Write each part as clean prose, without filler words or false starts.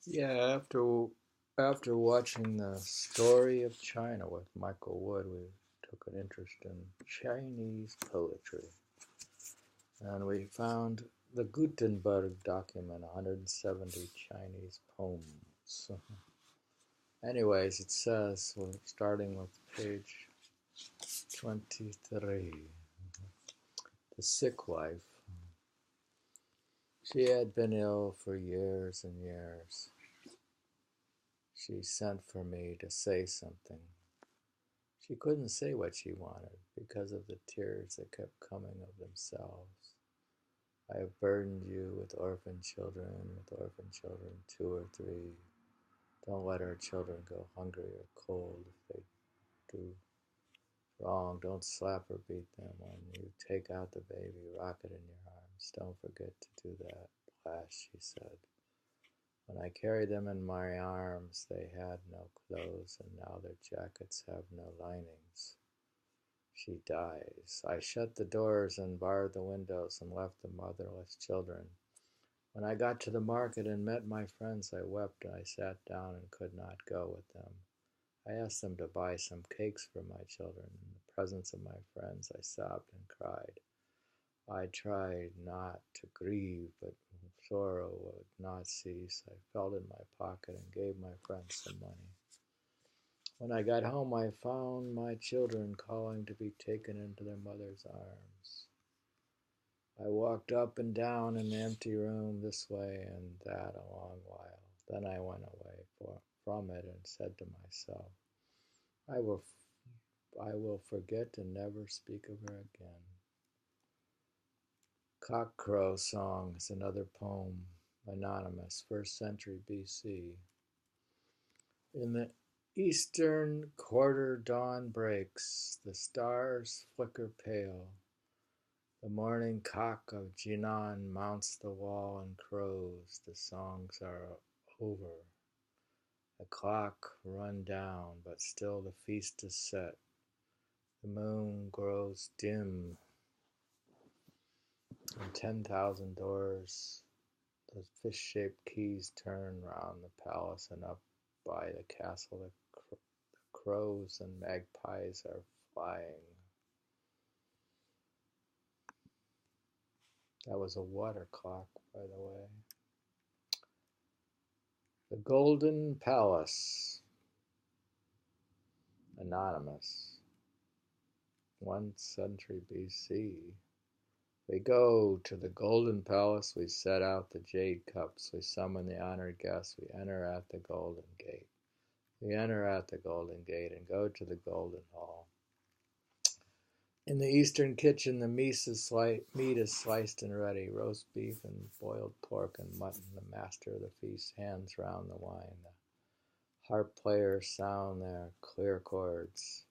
Yeah, after watching the story of China with Michael Wood, we took an interest in Chinese poetry, and we found the Gutenberg document, 170 Chinese poems. Anyways, it says we're starting with page 23. The sick wife. She had been ill for years and years. She sent for me to say something. She couldn't say what she wanted because of the tears that kept coming of themselves. I have burdened you with orphan children, two or three. Don't let our children go hungry or cold if they do wrong. Don't slap or beat them when you take out the baby, rock it in your arms. Don't forget to do that. Last, she said. When I carried them in my arms, they had no clothes, and now their jackets have no linings. She dies. I shut the doors and barred the windows and left the motherless children. When I got to the market and met my friends, I wept and I sat down and could not go with them. I asked them to buy some cakes for my children. In the presence of my friends, I sobbed and cried. I tried not to grieve, but sorrow would not cease. I felt in my pocket and gave my friends some money. When I got home, I found my children calling to be taken into their mother's arms. I walked up and down in the empty room this way and that a long while. Then I went away from it and said to myself, I will forget and never speak of her again. Cockcrow Song is another poem, anonymous, 1st century BC. In the eastern quarter dawn breaks, the stars flicker pale. The morning cock of Jinan mounts the wall and crows. The songs are over. The clock run down, but still the feast is set. The moon grows dim, and 10,000 doors, those fish-shaped keys turn round the palace, and up by the castle the crows and magpies are flying. That was a water clock, by the way. The Golden Palace, anonymous, 1st century BC. We go to the Golden Palace, we set out the jade cups, we summon the honored guests, we enter at the Golden Gate. We enter at the Golden Gate and go to the Golden Hall. In the eastern kitchen, the meat is sliced and ready, roast beef and boiled pork and mutton. The master of the feast hands round the wine. The harp players sound their clear chords.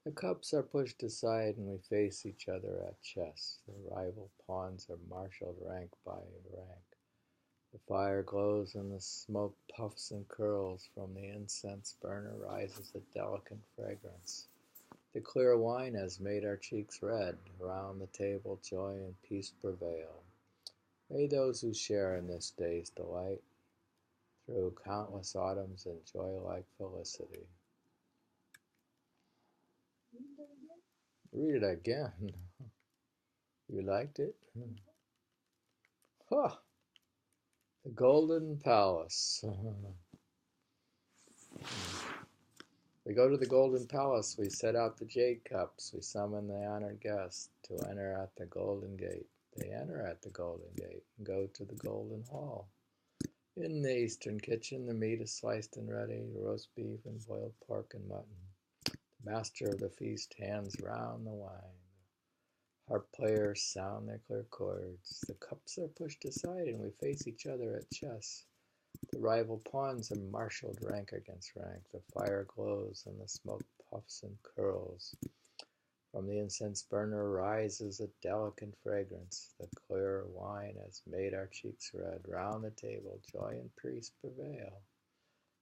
The cups are pushed aside and we face each other at chess. The rival pawns are marshaled rank by rank. The fire glows and the smoke puffs and curls. From the incense burner rises a delicate fragrance. The clear wine has made our cheeks red. Around the table joy and peace prevail. May those who share in this day's delight through countless autumns enjoy like felicity. Read it again. You liked it? Huh. The Golden Palace. We go to the Golden Palace, we set out the jade cups, we summon the honored guests to enter at the Golden Gate. They enter at the Golden Gate and go to the Golden Hall. In the eastern kitchen, the meat is sliced and ready, roast beef and boiled pork and mutton. The master of the feast hands round the wine. Harp players sound their clear chords. The cups are pushed aside and we face each other at chess. The rival pawns are marshaled rank against rank. The fire glows and the smoke puffs and curls. From the incense burner rises a delicate fragrance. The clear wine has made our cheeks red. Round the table joy and peace prevail.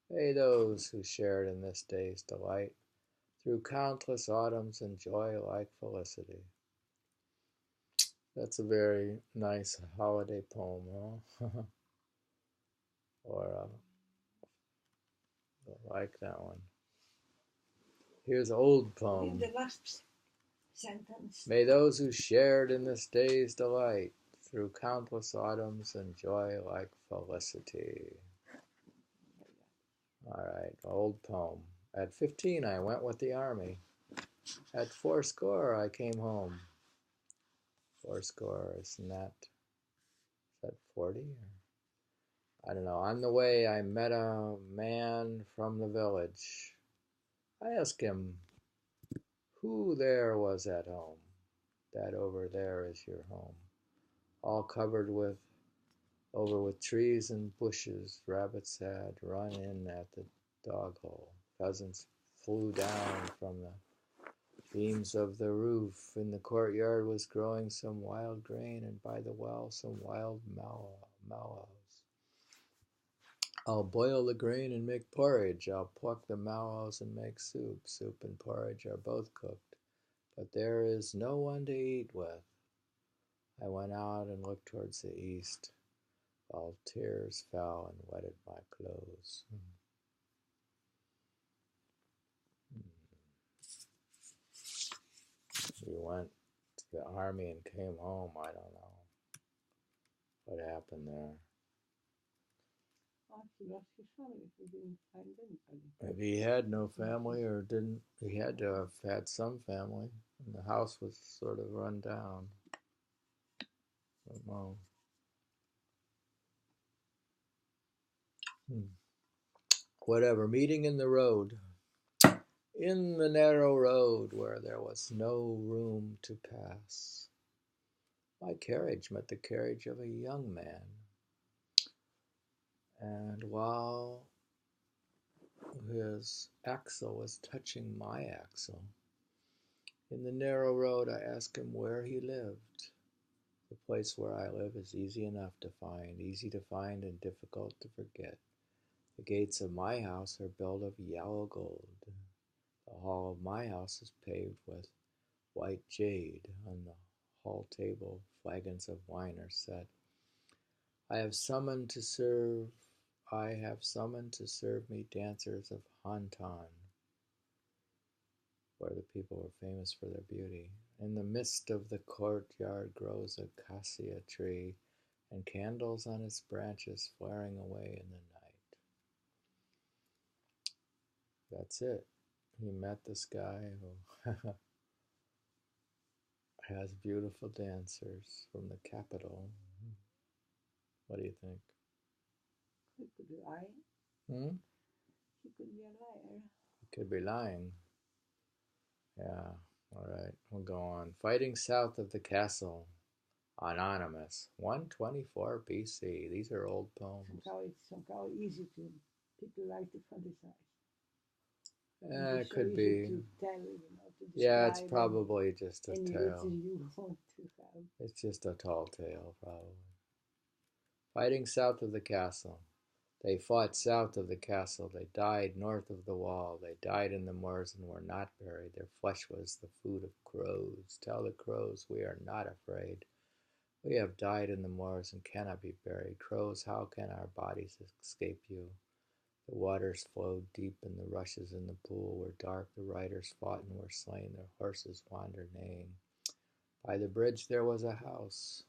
May those who shared in this day's delight through countless autumns enjoy like felicity. That's a very nice holiday poem, huh? Or like that one. Here's old In poem. the last sentence. May those who shared in this day's delight through countless autumns enjoy like felicity. All right, old poem. At 15, I went with the army. At 80 I came home. 80, isn't that 40? I don't know. On the way, I met a man from the village. I asked him who there was at home. That over there is your home. All covered over with trees and bushes. Rabbits had run in at the dog hole. Pheasants flew down from the beams of the roof. In the courtyard was growing some wild grain, and by the well some wild mallows. I'll boil the grain and make porridge. I'll pluck the mallows and make soup. Soup and porridge are both cooked, but there is no one to eat with. I went out and looked towards the east, while tears fell and wetted my clothes. We went to the army and came home. I don't know what happened there. He lost his family. He didn't find anybody. Maybe he had no family or didn't. He had to have had some family. And the house was sort of run down. I don't know. Whatever. Meeting in the road. In the narrow road where there was no room to pass. My carriage met the carriage of a young man. And while his axle was touching my axle, in the narrow road I asked him where he lived. The place where I live is easy enough to find, and difficult to forget. The gates of my house are built of yellow gold. The hall of my house is paved with white jade. On the hall table, flagons of wine are set. I have summoned to serve me dancers of Hantan, where the people were famous for their beauty. In the midst of the courtyard grows a cassia tree, and candles on its branches flaring away in the night. That's it. He met this guy who has beautiful dancers from the capital. What do you think? He could be lying. Hmm? He could be a liar. He could be lying. Yeah, all right, we'll go on. Fighting south of the castle. Anonymous. 124 BC. These are old poems. Somehow easy to people like to fantasize. It could be. To tell, to yeah, it's probably just a tale. You want to have. It's just a tall tale, probably. Fighting south of the castle. They fought south of the castle. They died north of the wall. They died in the moors and were not buried. Their flesh was the food of crows. Tell the crows we are not afraid. We have died in the moors and cannot be buried. Crows, how can our bodies escape you? The waters flowed deep, and the rushes in the pool were dark. The riders fought and were slain. Their horses wandered neighing. By the bridge there was a house.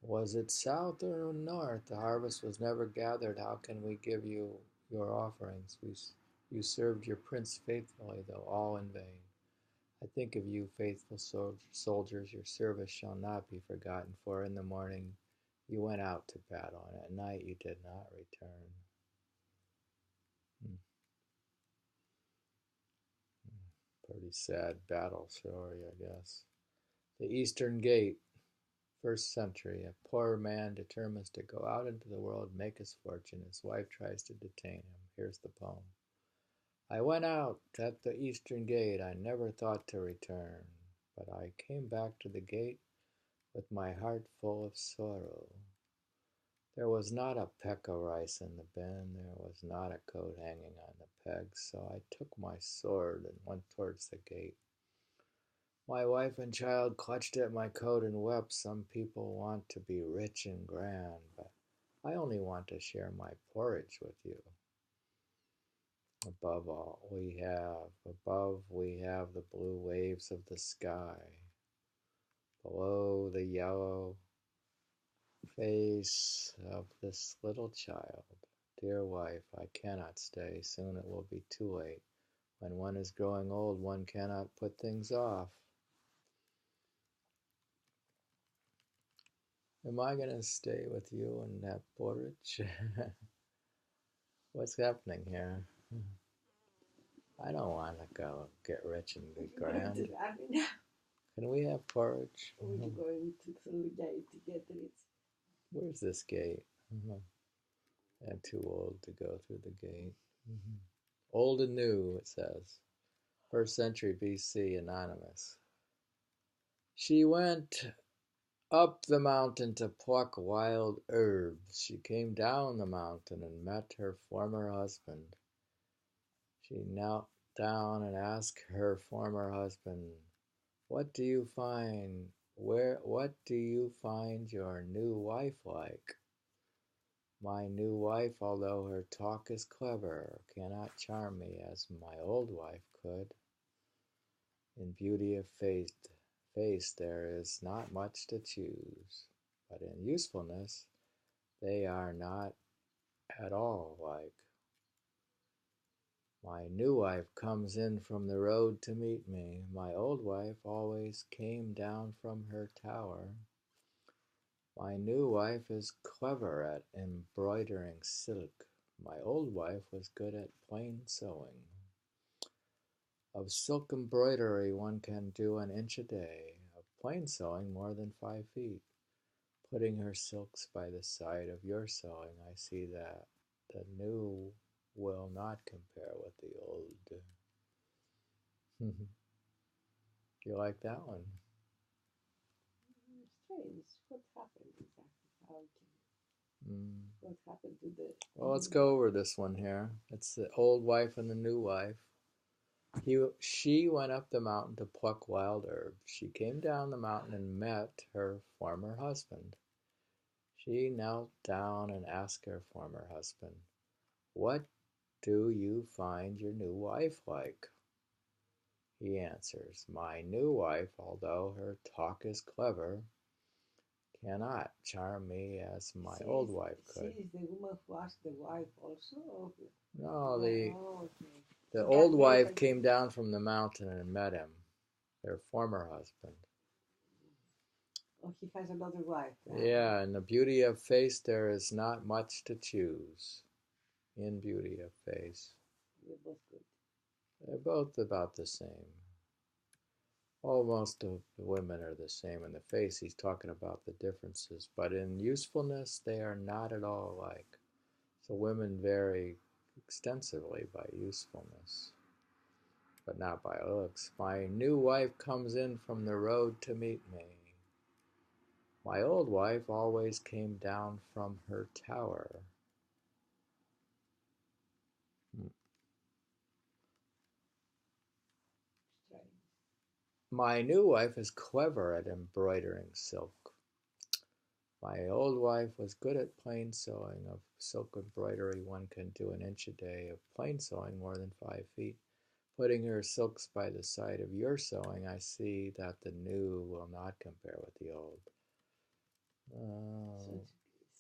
Was it south or north? The harvest was never gathered. How can we give you your offerings? You served your prince faithfully, though all in vain. I think of you, faithful soldiers, your service shall not be forgotten, for in the morning you went out to battle, and at night you did not return. Pretty sad battle story, I guess. The Eastern Gate, 1st century. A poor man determines to go out into the world and make his fortune. His wife tries to detain him. Here's the poem. I went out at the eastern gate. I never thought to return, but I came back to the gate with my heart full of sorrow. There was not a peck of rice in the bin. There was not a coat hanging on the pegs, so I took my sword and went towards the gate. My wife and child clutched at my coat and wept. Some people want to be rich and grand, but I only want to share my porridge with you. Above we have the blue waves of the sky. Below the yellow face of this little child. Dear wife, I cannot stay. Soon it will be too late. When one is growing old, one cannot put things off. Am I going to stay with you and have porridge? What's happening here? I don't want to go get rich and be grand. Can we have porridge? We're going to through the gate to get it. Where's this gate? I'm too old to go through the gate. Old and new, it says. 1st century BC, anonymous. She went up the mountain to pluck wild herbs. She came down the mountain and met her former husband. She knelt down and asked her former husband, What do you find your new wife like? My new wife, although her talk is clever, cannot charm me as my old wife could. In beauty of face there is not much to choose, but in usefulness they are not at all like. My new wife comes in from the road to meet me. My old wife always came down from her tower. My new wife is clever at embroidering silk. My old wife was good at plain sewing. Of silk embroidery one can do an inch a day, of plain sewing more than 5 feet. Putting her silks by the side of your sewing, I see that the new will not compare with the old. You like that one? Strange. What happened exactly? What happened to the... Well, let's go over this one here. It's the old wife and the new wife. She went up the mountain to pluck wild herbs. She came down the mountain and met her former husband. She knelt down and asked her former husband, What do you find your new wife like? He answers, My new wife, although her talk is clever, cannot charm me as my old wife could. She is the woman who asked the wife also? Or... No, the So old wife came down from the mountain and met him, their former husband. Oh, he has another wife. Yeah, in the beauty of face there is not much to choose. In beauty of face. They're both good. They're both about the same. Most of the women are the same in the face. He's talking about the differences. But in usefulness, they are not at all alike. So women vary extensively by usefulness, but not by looks. My new wife comes in from the road to meet me. My old wife always came down from her tower. My new wife is clever at embroidering silk. My old wife was good at plain sewing. Of silk embroidery one can do an inch a day. Of plain sewing more than 5 feet. Putting her silks by the side of your sewing, I see that the new will not compare with the old. So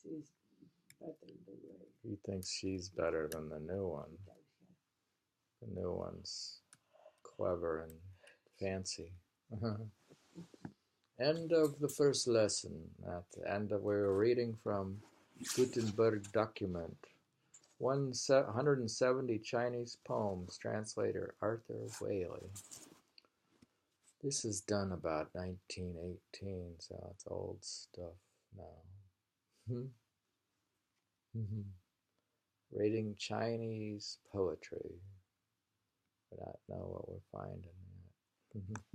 she's better than the way. He thinks she's better than the new one. The new one's clever and fancy. End of the first lesson. At the end of, we were reading from Gutenberg document. 170 Chinese poems. Translator Arthur Waley. This is done about 1918, so it's old stuff now. Reading Chinese poetry. I don't know what we're finding yet.